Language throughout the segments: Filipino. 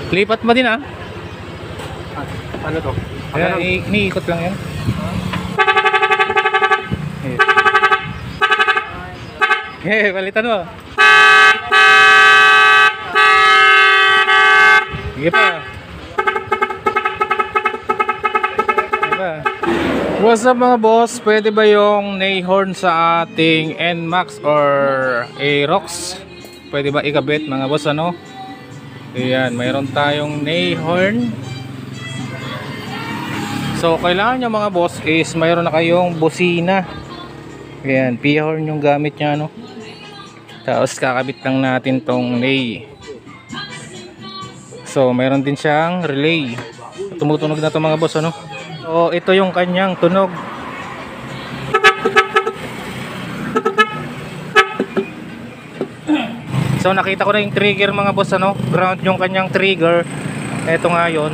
Lipat mo din ah. Ano to? Ayan, iniikot lang yan. Palitan mo. Sige pa. Sige pa. What's up mga boss? Pwede ba yung nay horn sa ating NMAX or Aerox? Pwede ba ikabit mga boss ano? Ayan, mayroon tayong nay horn. So kailangan nyo mga boss is mayroon na kayong busina. Ayan, P-horn yung gamit nya no. Tapos kakabit lang natin tong nay. So mayroon din siyang relay. Tumutunog na to mga boss ano. So ito yung kanyang tunog. So nakita ko na yung trigger mga boss ano. Ground yung kanyang trigger. Ito nga yun.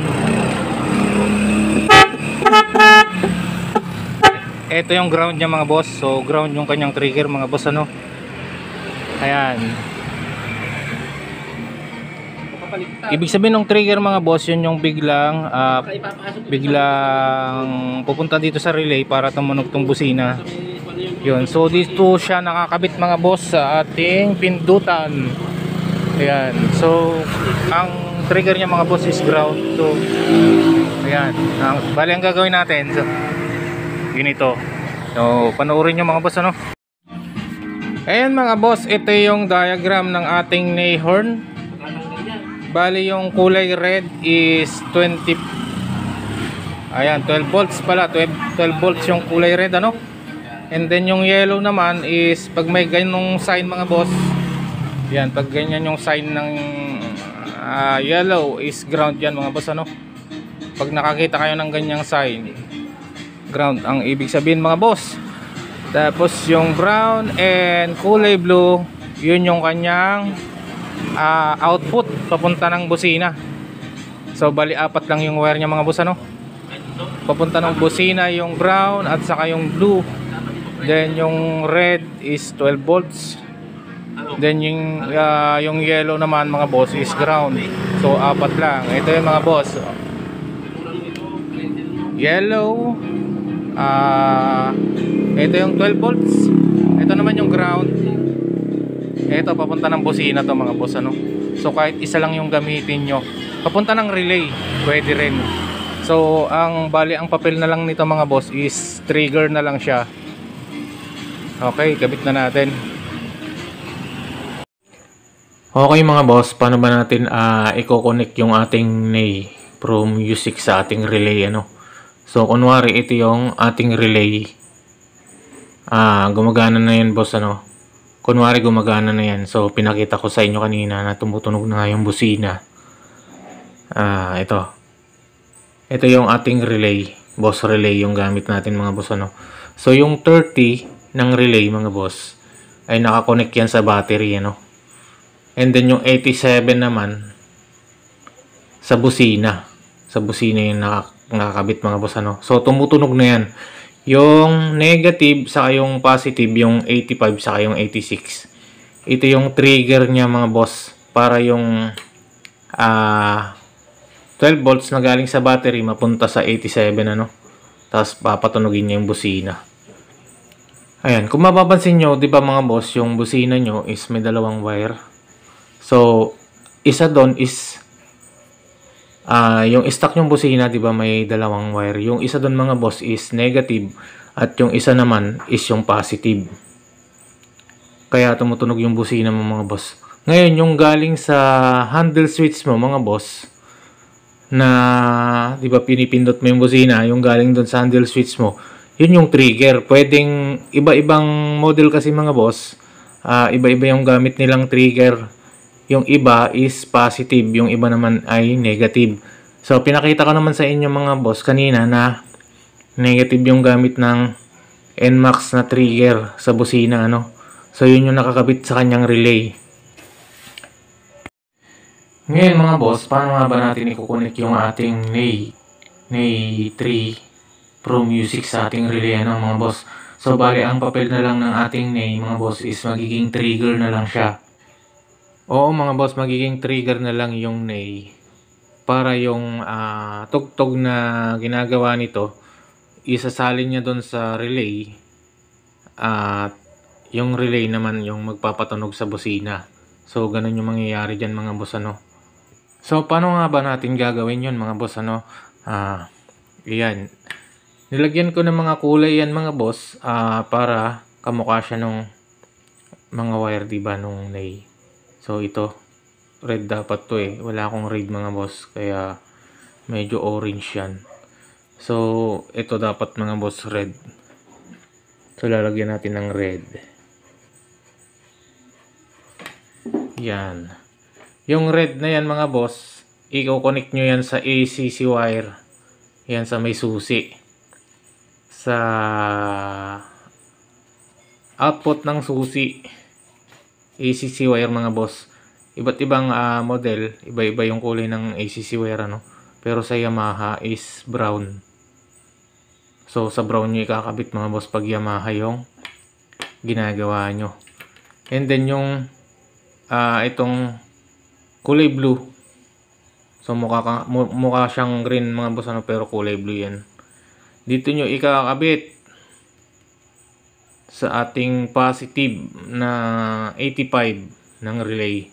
Ito yung ground niya mga boss. So ground yung kanyang trigger mga boss ano. Ayan. Ibig sabihin ng trigger mga boss, yun yung biglang pupunta dito sa relay para tumunog tong busina. Yun. So dito siya nakakabit mga boss sa ating pindutan. Ayan. So ang trigger niya mga boss is ground. So ayan. Bali ang gagawin natin. So ganito. So panoorin nyo mga boss ano. Ayan mga boss, ito yung diagram ng ating nay horn. Bali yung kulay red is 20. Ayan, 12 volts pala. 12 volts yung kulay red ano. And then yung yellow naman is pag may ganyang sign mga boss. Yan, pag ganyan yung sign ng yellow is ground yan mga boss ano. Pag nakakita kayo ng ganyang sign, ground ang ibig sabihin mga boss. Tapos yung brown and kulay blue, yun yung kanyang output papunta ng busina. So bali apat lang yung wire nya mga boss ano. Papunta ng busina yung brown at saka yung blue. Then yung red is 12 volts. Then yung yellow naman mga boss is ground. So apat lang. Ito yung mga boss. Yellow, ito yung 12 volts. Ito naman yung ground. Ito papunta ng busina to mga boss ano. So kahit isa lang yung gamitin nyo, papunta ng relay pwede rin. So ang bali ang papel na lang nito mga boss is trigger na lang siya. Okay, kabit na natin. Okay mga boss, paano ba natin i-connect yung ating nay Pro Music sa ating relay ano? So kunwari ito yung ating relay. Gumagana na yan boss ano. Kunwari gumagana na yan. So pinakita ko sa inyo kanina na tumutunog na yung busina. Ito yung ating relay. Boss relay yung gamit natin mga boss ano. So yung 30 ng relay mga boss ay nakakonect yan sa battery ano. And then yung 87 naman sa busina. Sa busina yung nakakabit mga boss ano. So tumutunog na yan. Yung negative saka yung positive, yung 85 saka yung 86. Ito yung trigger niya mga boss para yung 12 volts na galing sa battery mapunta sa 87 ano. Tapos papatunogin niya yung busina. Ayan, kung mapapansin nyo, di ba mga boss, yung busina nyo is may dalawang wire. So isa doon is yung stock yung busina, di ba, may dalawang wire. Yung isa doon mga boss is negative at yung isa naman is yung positive. Kaya tumutunog yung busina mo mga boss. Ngayon, yung galing sa handle switch mo mga boss na, di ba, pinipindot mo yung busina, yung galing doon sa handle switch mo, yun yung trigger. Pwedeng iba-ibang model kasi mga boss. Iba-iba yung gamit nilang trigger. Yung iba is positive, yung iba naman ay negative. So pinakita ko naman sa inyo mga boss kanina na negative yung gamit ng NMAX na trigger sa busina ano. So yun yung nakakabit sa kanyang relay. Ngayon mga boss, paano nga ba natin i-connect yung ating nay 3 Pro Music sa ating relay ano mga boss? So bali ang papel na lang ng ating nay mga boss is magiging trigger na lang siya. Oo mga boss, magiging trigger na lang yung nay. para yung tugtog na ginagawa nito isasalin niya doon sa relay at yung relay naman yung magpapatunog sa busina. So ganun yung mangyayari dyan mga boss ano. So paano nga ba natin gagawin yun mga boss ano? Iyan. Nilagyan ko ng mga kulay yan mga boss para kamukha siya nung mga wire diba nung nai. So ito red dapat to eh. Wala akong red mga boss kaya medyo orange yan. So ito dapat mga boss red. So lalagyan natin ng red. Yan. Yung red na yan mga boss, i-connect nyo yan sa ACC wire. Yan sa may susi. Sa output ng susi. ACC wire mga boss. Iba't ibang model, iba-iba yung kulay ng ACC wire ano. Pero sa Yamaha is brown. So sa brown nyo ikakabit mga boss pag Yamaha yung ginagawa nyo. And then yung itong kulay blue. So mukha siyang green mga boss ano, pero kulay blue yan. Dito nyo ikakabit sa ating positive na 85 ng relay.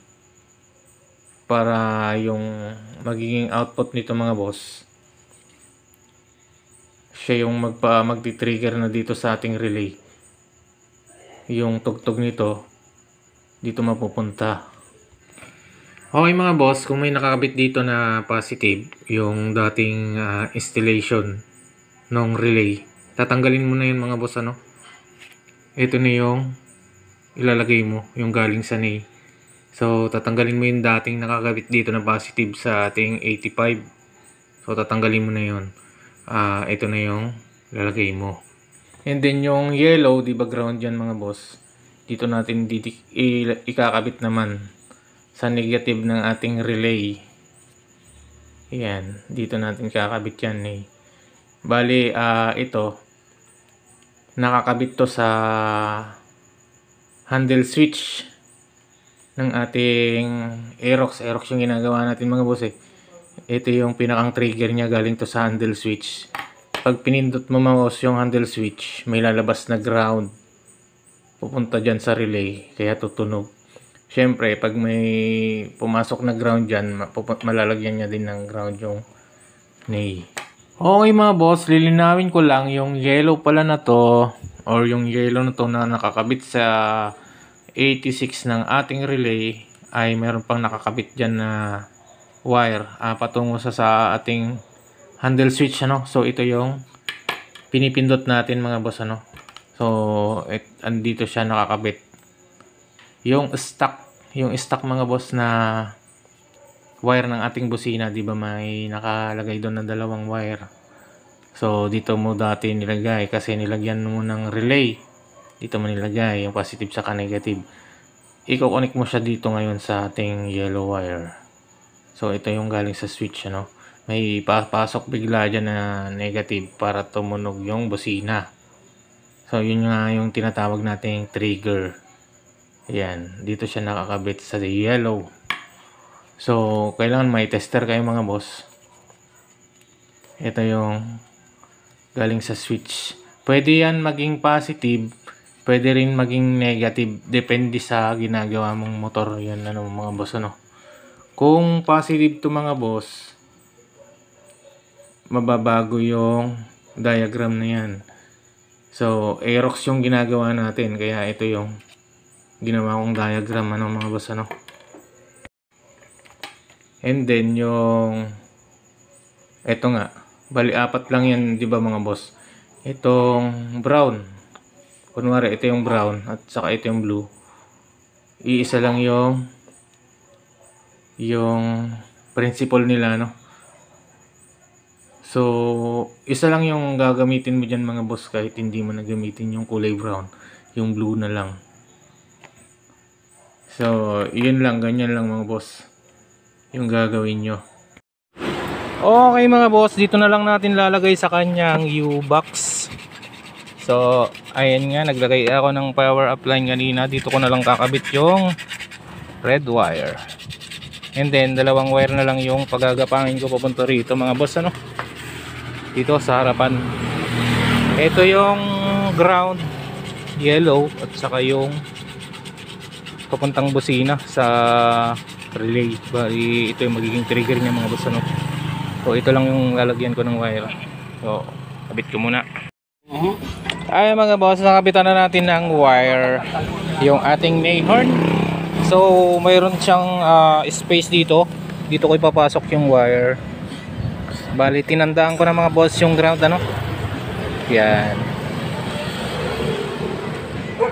Para yung magiging output nito mga boss, siya yung magti-trigger na dito sa ating relay. Yung tugtog nito dito mapupunta. Okay mga boss, kung may nakakabit dito na positive, yung dating installation ng relay, tatanggalin mo na yun mga boss ano. Ito na yung ilalagay mo, yung galing sa nai. So tatanggalin mo yung dating nakakabit dito na positive sa ating 85. So tatanggalin mo na yun. Ito na yung ilalagay mo. And then yung yellow, di ba ground yan mga boss, dito natin ikakabit naman sa negative ng ating relay. Ayan, dito natin kakabit yan eh. Bali, ito nakakabit to sa handle switch ng ating Aerox. Aerox yung ginagawa natin mga boss eh. Ito yung pinakang trigger niya, galing to sa handle switch. Pag pinindot mo mga boss yung handle switch, may lalabas na ground pupunta dyan sa relay, kaya tutunog. Syempre, pag may pumasok na ground dyan, malalagyan niya din ng ground yung nai. Okay mga boss, lilinawin ko lang yung yellow pala na to, or yung yellow na to na nakakabit sa 86 ng ating relay, ay meron pang nakakabit dyan na wire patungo sa ating handle switch ano. So ito yung pinipindot natin mga boss ano. So andito siya nakakabit. Yung stock mga boss na wire ng ating busina, di ba may nakalagay doon na dalawang wire. So dito mo dati nilagay kasi nilagyan mo ng relay. Dito mo nilagay yung positive saka negative. I-connect mo siya dito ngayon sa ating yellow wire. So ito yung galing sa switch ano. May pasok bigla dyan na negative para tumunog yung busina. So yun nga yung tinatawag nating trigger. Ayan, dito siya nakakabit sa yellow. So kailangan may tester kayo mga boss. Ito yung galing sa switch. Pwede yan maging positive, pwede rin maging negative, depende sa ginagawa mong motor. Yan ano mga boss ano. Kung positive to mga boss, mababago yung diagram na yan. So Aerox yung ginagawa natin, kaya ito yung ginawa kong diagram ano mga boss ano. And then yung ito nga, bali apat lang yan di ba mga boss. Itong brown, kunwari ito yung brown at saka ito yung blue, iisa lang yung principle nila no. So isa lang yung gagamitin mo dyan mga boss, kahit hindi mo na gamitin yung kulay brown, yung blue na lang. So yun lang, ganyan lang mga boss yung gagawin nyo. Okay mga boss, dito na lang natin lalagay sa kanyang U-box. So ayan nga, naglagay ako ng power up line kanina. Dito ko na lang kakabit yung red wire. And then dalawang wire na lang yung pagagapangin ko papunta rito mga boss, ano, dito sa harapan. Ito yung ground yellow at saka yung papuntang busina sa relay. Bali ito yung magiging trigger niya mga boss, ano. So ito lang yung lalagyan ko ng wire. So kabit ko muna. Ay mga boss, nakabitan na natin ng wire yung ating Mayhorn. So mayroon siyang space dito. Dito ko ipapasok yung wire. Bali tinandaan ko na mga boss yung ground, ano. Yan.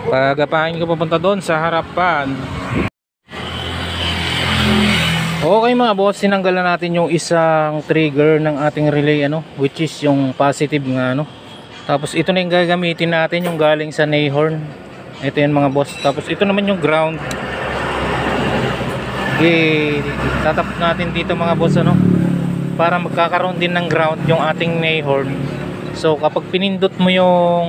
Pagapain ko papunta doon sa harapan. Okay mga boss, tinanggal na natin yung isang trigger ng ating relay, ano, which is yung positive nga, ano. Tapos ito na yung gagamitin natin, yung galing sa Mayhorn. Ito yun mga boss. Tapos ito naman yung ground. Tatap natin dito mga boss, ano, para magkakaroon din ng ground yung ating Mayhorn. So kapag pinindot mo yung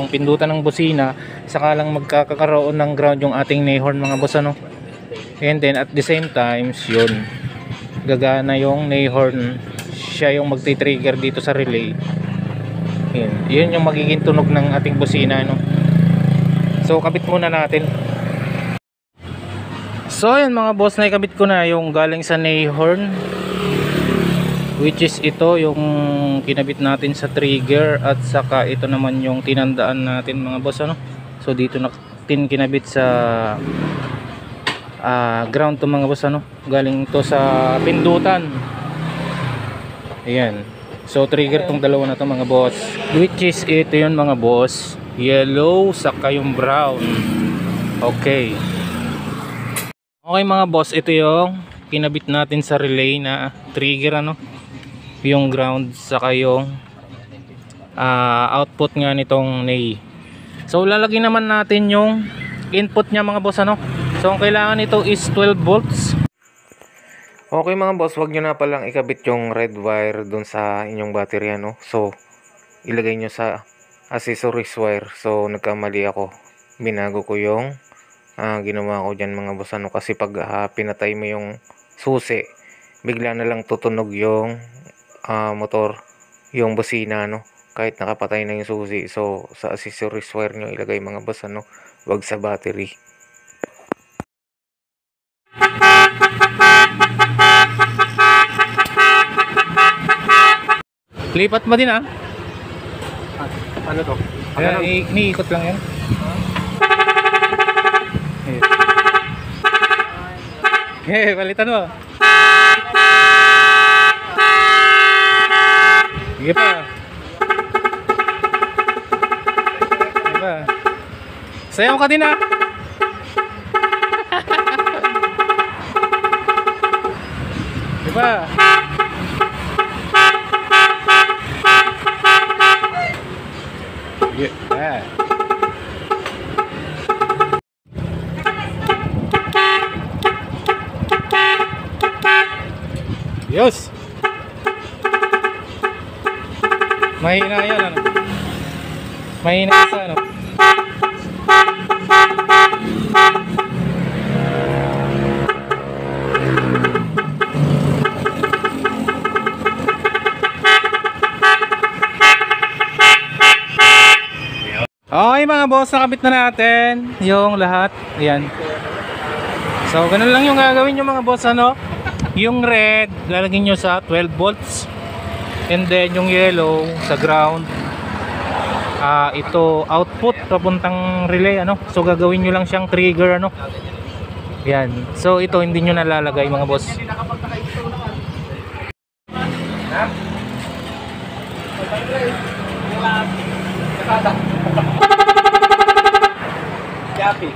pindutan ng busina, saka lang magkakaroon ng ground yung ating Mayhorn mga boss, ano. And then at the same time, yun, gagana yung Mayhorn, siya yung magti-trigger dito sa relay. Yun yung magiging tunog ng ating busina, no? So kabit muna natin. So yun mga boss, naikabit ko na yung galing sa Mayhorn, which is ito yung kinabit natin sa trigger, at saka ito naman yung tinandaan natin mga boss, ano. So dito natin kinabit sa ground to mga boss, ano. Galing to sa pindutan. Ayan. So trigger tong dalawa na to mga boss, which is ito yun mga boss, yellow saka yung brown. Okay. Okay mga boss, ito yung kinabit natin sa relay na trigger, ano. Yung ground saka yung output nga nitong Nay. So lalagyan naman natin yung input nya mga boss, ano. So ang kailangan nito is 12 volts. Okay mga boss, wag nyo na palang ikabit yung red wire dun sa inyong battery, ano. So ilagay nyo sa accessories wire. So nagkamali ako, binago ko yung ginawa ko dyan mga boss, ano. Kasi pag pinatay mo yung susi, bigla na lang tutunog yung motor, yung busina, ano, kahit nakapatay na yung susi. So sa accessories wire nyo ilagay mga boss, ano, wag sa battery. Lipat mo din, ah. Ano to? Ayan, iniikot lang yan. Palitan mo. Sige pa. Sige pa. Sayaw ka din, ah. Sige pa. Yeah. Yes. Mahina yan, ano. Mahina isa, ano. Okay mga boss, nakabit na natin yung lahat. Ayan. So ganun lang yung gagawin nyo mga boss, ano. Yung red lalagyan nyo sa 12 volts, and then yung yellow sa ground. Ito output papuntang relay, ano. So gagawin nyo lang siyang trigger, ano. Ayan. So ito hindi nyo nalalagay mga boss. Yapi.